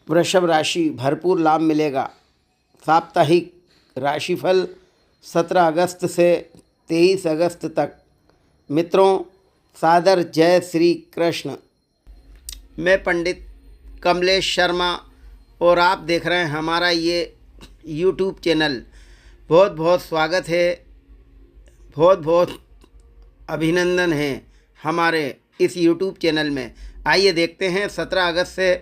वृषभ राशि भरपूर लाभ मिलेगा। साप्ताहिक राशिफल 17 अगस्त से 23 अगस्त तक। मित्रों, सादर जय श्री कृष्ण। मैं पंडित कमलेश शर्मा और आप देख रहे हैं हमारा ये यूट्यूब चैनल। बहुत बहुत स्वागत है, बहुत बहुत अभिनंदन है हमारे इस यूट्यूब चैनल में। आइए देखते हैं 17 अगस्त से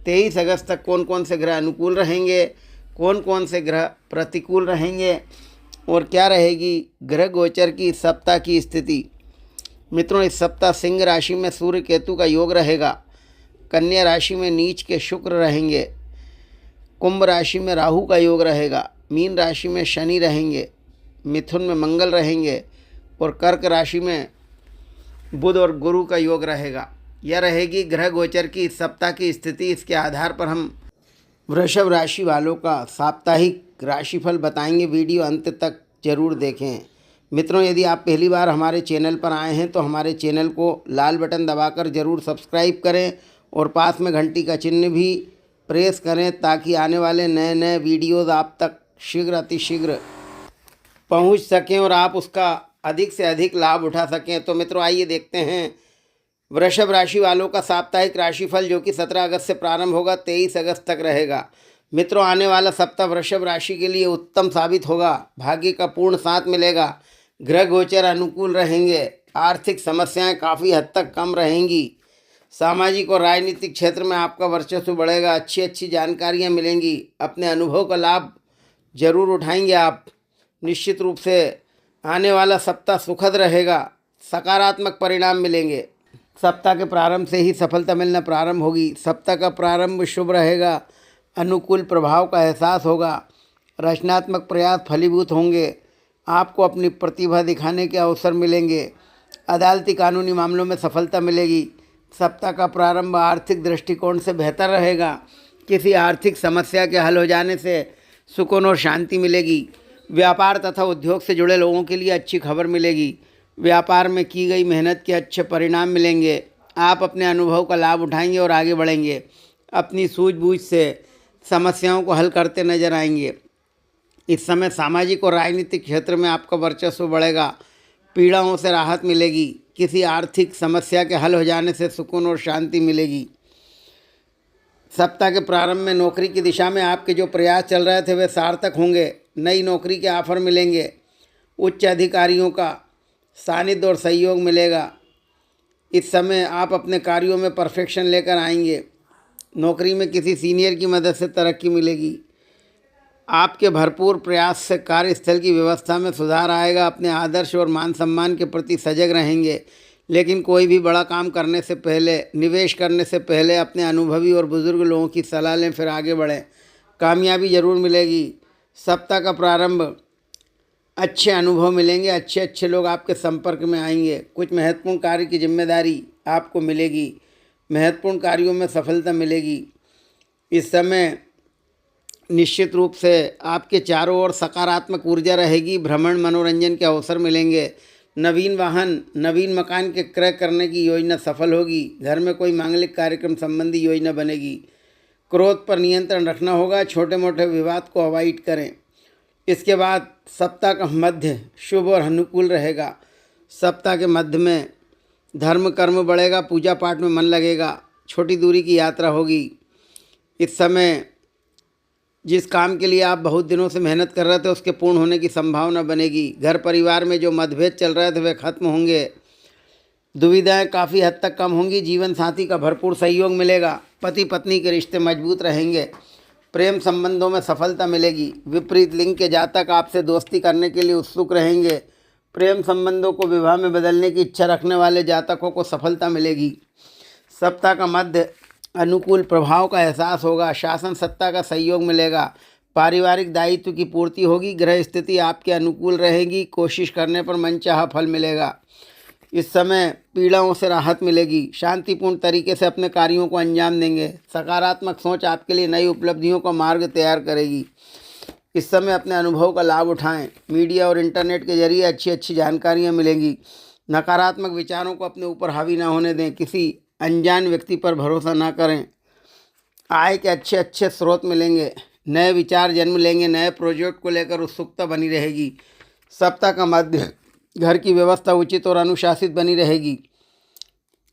23 अगस्त तक कौन कौन से ग्रह अनुकूल रहेंगे, कौन कौन से ग्रह प्रतिकूल रहेंगे और क्या रहेगी ग्रह गोचर की सप्ताह की स्थिति। मित्रों, इस सप्ताह सिंह राशि में सूर्य केतु का योग रहेगा। कन्या राशि में नीच के शुक्र रहेंगे। कुंभ राशि में राहु का योग रहेगा। मीन राशि में शनि रहेंगे। मिथुन में मंगल रहेंगे और कर्क राशि में बुध और गुरु का योग रहेगा। यह रहेगी ग्रह गोचर की इस सप्ताह की स्थिति। इसके आधार पर हम वृषभ राशि वालों का साप्ताहिक राशिफल बताएंगे। वीडियो अंत तक जरूर देखें। मित्रों, यदि आप पहली बार हमारे चैनल पर आए हैं तो हमारे चैनल को लाल बटन दबाकर ज़रूर सब्सक्राइब करें और पास में घंटी का चिन्ह भी प्रेस करें ताकि आने वाले नए नए वीडियोज़ आप तक शीघ्र अतिशीघ्र पहुंच सकें और आप उसका अधिक से अधिक लाभ उठा सकें। तो मित्रों, आइए देखते हैं वृषभ राशि वालों का साप्ताहिक राशिफल, जो कि 17 अगस्त से प्रारंभ होगा, 23 अगस्त तक रहेगा। मित्रों, आने वाला सप्ताह वृषभ राशि के लिए उत्तम साबित होगा। भाग्य का पूर्ण साथ मिलेगा। ग्रह गोचर अनुकूल रहेंगे। आर्थिक समस्याएं काफ़ी हद तक कम रहेंगी। सामाजिक और राजनीतिक क्षेत्र में आपका वर्चस्व बढ़ेगा। अच्छी अच्छी जानकारियां मिलेंगी। अपने अनुभव का लाभ जरूर उठाएंगे आप। निश्चित रूप से आने वाला सप्ताह सुखद रहेगा। सकारात्मक परिणाम मिलेंगे। सप्ताह के प्रारंभ से ही सफलता मिलना प्रारंभ होगी। सप्ताह का प्रारंभ शुभ रहेगा। अनुकूल प्रभाव का एहसास होगा। रचनात्मक प्रयास फलीभूत होंगे। आपको अपनी प्रतिभा दिखाने के अवसर मिलेंगे। अदालती कानूनी मामलों में सफलता मिलेगी। सप्ताह का प्रारंभ आर्थिक दृष्टिकोण से बेहतर रहेगा। किसी आर्थिक समस्या के हल हो जाने से सुकून और शांति मिलेगी। व्यापार तथा उद्योग से जुड़े लोगों के लिए अच्छी खबर मिलेगी। व्यापार में की गई मेहनत के अच्छे परिणाम मिलेंगे। आप अपने अनुभव का लाभ उठाएंगे और आगे बढ़ेंगे। अपनी सूझबूझ से समस्याओं को हल करते नजर आएंगे। इस समय सामाजिक और राजनीतिक क्षेत्र में आपका वर्चस्व बढ़ेगा। पीड़ाओं से राहत मिलेगी। किसी आर्थिक समस्या के हल हो जाने से सुकून और शांति मिलेगी। सप्ताह के प्रारंभ में नौकरी की दिशा में आपके जो प्रयास चल रहे थे वे सार्थक होंगे। नई नौकरी के ऑफर मिलेंगे। उच्च अधिकारियों का सानिध्य और सहयोग मिलेगा। इस समय आप अपने कार्यों में परफेक्शन लेकर आएंगे। नौकरी में किसी सीनियर की मदद से तरक्की मिलेगी। आपके भरपूर प्रयास से कार्यस्थल की व्यवस्था में सुधार आएगा। अपने आदर्श और मान सम्मान के प्रति सजग रहेंगे। लेकिन कोई भी बड़ा काम करने से पहले, निवेश करने से पहले अपने अनुभवी और बुजुर्ग लोगों की सलाह लें, फिर आगे बढ़ें। कामयाबी जरूर मिलेगी। सप्ताह का प्रारंभ अच्छे अनुभव मिलेंगे। अच्छे अच्छे लोग आपके संपर्क में आएंगे। कुछ महत्वपूर्ण कार्य की जिम्मेदारी आपको मिलेगी। महत्वपूर्ण कार्यों में सफलता मिलेगी। इस समय निश्चित रूप से आपके चारों ओर सकारात्मक ऊर्जा रहेगी। भ्रमण मनोरंजन के अवसर मिलेंगे। नवीन वाहन, नवीन मकान के क्रय करने की योजना सफल होगी। घर में कोई मांगलिक कार्यक्रम संबंधी योजना बनेगी। क्रोध पर नियंत्रण रखना होगा। छोटे मोटे विवाद को अवॉइड करें। इसके बाद सप्ताह का मध्य शुभ और अनुकूल रहेगा। सप्ताह के मध्य में धर्म कर्म बढ़ेगा। पूजा पाठ में मन लगेगा। छोटी दूरी की यात्रा होगी। इस समय जिस काम के लिए आप बहुत दिनों से मेहनत कर रहे थे उसके पूर्ण होने की संभावना बनेगी। घर परिवार में जो मतभेद चल रहे थे वे खत्म होंगे। दुविधाएं काफ़ी हद तक कम होंगी। जीवन साथी का भरपूर सहयोग मिलेगा। पति पत्नी के रिश्ते मजबूत रहेंगे। प्रेम संबंधों में सफलता मिलेगी। विपरीत लिंग के जातक आपसे दोस्ती करने के लिए उत्सुक रहेंगे। प्रेम संबंधों को विवाह में बदलने की इच्छा रखने वाले जातकों को सफलता मिलेगी। सप्ताह का मध्य अनुकूल प्रभाव का एहसास होगा। शासन सत्ता का सहयोग मिलेगा। पारिवारिक दायित्व की पूर्ति होगी। ग्रह स्थिति आपके अनुकूल रहेगी। कोशिश करने पर मनचाहा फल मिलेगा। इस समय पीड़ाओं से राहत मिलेगी। शांतिपूर्ण तरीके से अपने कार्यों को अंजाम देंगे। सकारात्मक सोच आपके लिए नई उपलब्धियों का मार्ग तैयार करेगी। इस समय अपने अनुभव का लाभ उठाएं। मीडिया और इंटरनेट के जरिए अच्छी अच्छी जानकारियां मिलेंगी। नकारात्मक विचारों को अपने ऊपर हावी ना होने दें। किसी अनजान व्यक्ति पर भरोसा ना करें। आय के अच्छे अच्छे स्रोत मिलेंगे, नए विचार जन्म लेंगे, नए प्रोजेक्ट को लेकर उत्सुकता बनी रहेगी। सप्ताह का मध्य घर की व्यवस्था उचित और अनुशासित बनी रहेगी।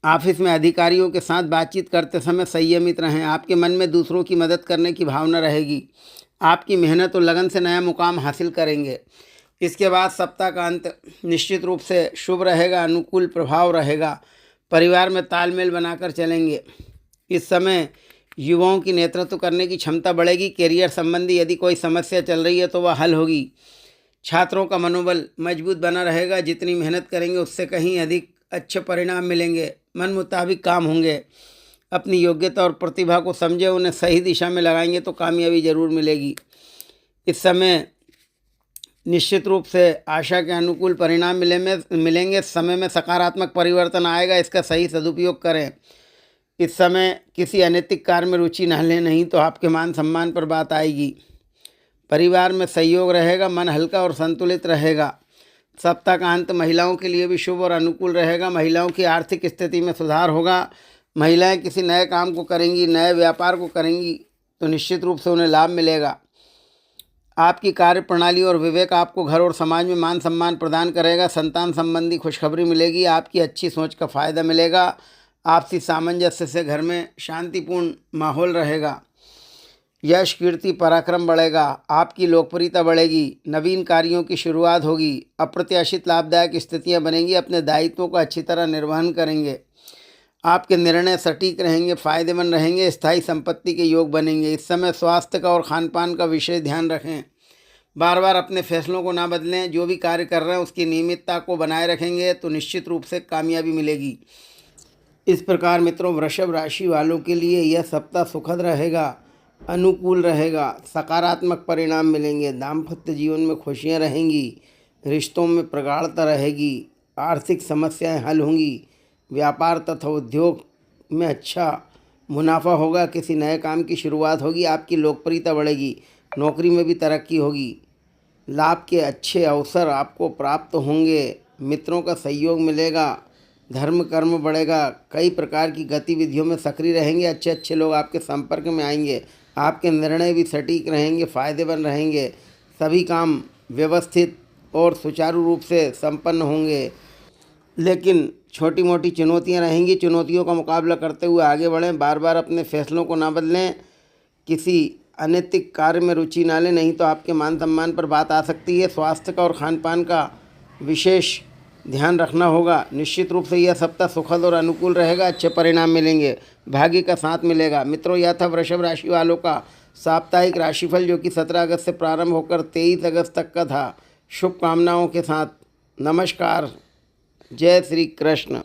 ऑफिस में अधिकारियों के साथ बातचीत करते समय संयमित रहें। आपके मन में दूसरों की मदद करने की भावना रहेगी। आपकी मेहनत और लगन से नया मुकाम हासिल करेंगे। इसके बाद सप्ताह का अंत निश्चित रूप से शुभ रहेगा, अनुकूल प्रभाव रहेगा। परिवार में तालमेल बनाकर चलेंगे। इस समय युवाओं की नेतृत्व करने की क्षमता बढ़ेगी। करियर संबंधी यदि कोई समस्या चल रही है तो वह हल होगी। छात्रों का मनोबल मजबूत बना रहेगा। जितनी मेहनत करेंगे उससे कहीं अधिक अच्छे परिणाम मिलेंगे। मन मुताबिक काम होंगे। अपनी योग्यता और प्रतिभा को समझे, उन्हें सही दिशा में लगाएंगे तो कामयाबी जरूर मिलेगी। इस समय निश्चित रूप से आशा के अनुकूल परिणाम मिलेंगे। समय में सकारात्मक परिवर्तन आएगा, इसका सही सदुपयोग करें। इस समय किसी अनैतिक कार्य में रुचि न लें, नहीं तो आपके मान सम्मान पर बात आएगी। परिवार में सहयोग रहेगा, मन हल्का और संतुलित रहेगा। सप्ताह का अंत महिलाओं के लिए भी शुभ और अनुकूल रहेगा। महिलाओं की आर्थिक स्थिति में सुधार होगा। महिलाएं किसी नए काम को करेंगी, नए व्यापार को करेंगी तो निश्चित रूप से उन्हें लाभ मिलेगा। आपकी कार्य प्रणाली और विवेक आपको घर और समाज में मान सम्मान प्रदान करेगा। संतान संबंधी खुशखबरी मिलेगी। आपकी अच्छी सोच का फायदा मिलेगा। आपसी सामंजस्य से घर में शांतिपूर्ण माहौल रहेगा। यश कीर्ति पराक्रम बढ़ेगा। आपकी लोकप्रियता बढ़ेगी। नवीन कार्यों की शुरुआत होगी। अप्रत्याशित लाभदायक स्थितियां बनेंगी। अपने दायित्वों का अच्छी तरह निर्वहन करेंगे। आपके निर्णय सटीक रहेंगे, फायदेमंद रहेंगे। स्थायी संपत्ति के योग बनेंगे। इस समय स्वास्थ्य का और खान पान का विशेष ध्यान रखें। बार बार अपने फैसलों को ना बदलें। जो भी कार्य कर रहे हैं उसकी नियमितता को बनाए रखेंगे तो निश्चित रूप से कामयाबी मिलेगी। इस प्रकार मित्रों, वृषभ राशि वालों के लिए यह सप्ताह सुखद रहेगा, अनुकूल रहेगा। सकारात्मक परिणाम मिलेंगे। दाम्पत्य जीवन में खुशियां रहेंगी। रिश्तों में प्रगाढ़ता रहेगी। आर्थिक समस्याएं हल होंगी। व्यापार तथा उद्योग में अच्छा मुनाफा होगा। किसी नए काम की शुरुआत होगी। आपकी लोकप्रियता बढ़ेगी। नौकरी में भी तरक्की होगी। लाभ के अच्छे अवसर आपको प्राप्त होंगे। मित्रों का सहयोग मिलेगा। धर्म कर्म बढ़ेगा। कई प्रकार की गतिविधियों में सक्रिय रहेंगे। अच्छे अच्छे लोग आपके संपर्क में आएंगे। आपके निर्णय भी सटीक रहेंगे, फायदेमंद रहेंगे। सभी काम व्यवस्थित और सुचारू रूप से संपन्न होंगे। लेकिन छोटी मोटी चुनौतियां रहेंगी। चुनौतियों का मुकाबला करते हुए आगे बढ़ें। बार बार अपने फैसलों को ना बदलें। किसी अनैतिक कार्य में रुचि ना लें, नहीं तो आपके मान सम्मान पर बात आ सकती है। स्वास्थ्य का और खान पान का विशेष ध्यान रखना होगा। निश्चित रूप से यह सप्ताह सुखद और अनुकूल रहेगा। अच्छे परिणाम मिलेंगे। भाग्य का साथ मिलेगा। मित्रों, यह था वृषभ राशि वालों का साप्ताहिक राशिफल, जो कि 17 अगस्त से प्रारंभ होकर 23 अगस्त तक का था। शुभकामनाओं के साथ नमस्कार। जय श्री कृष्ण।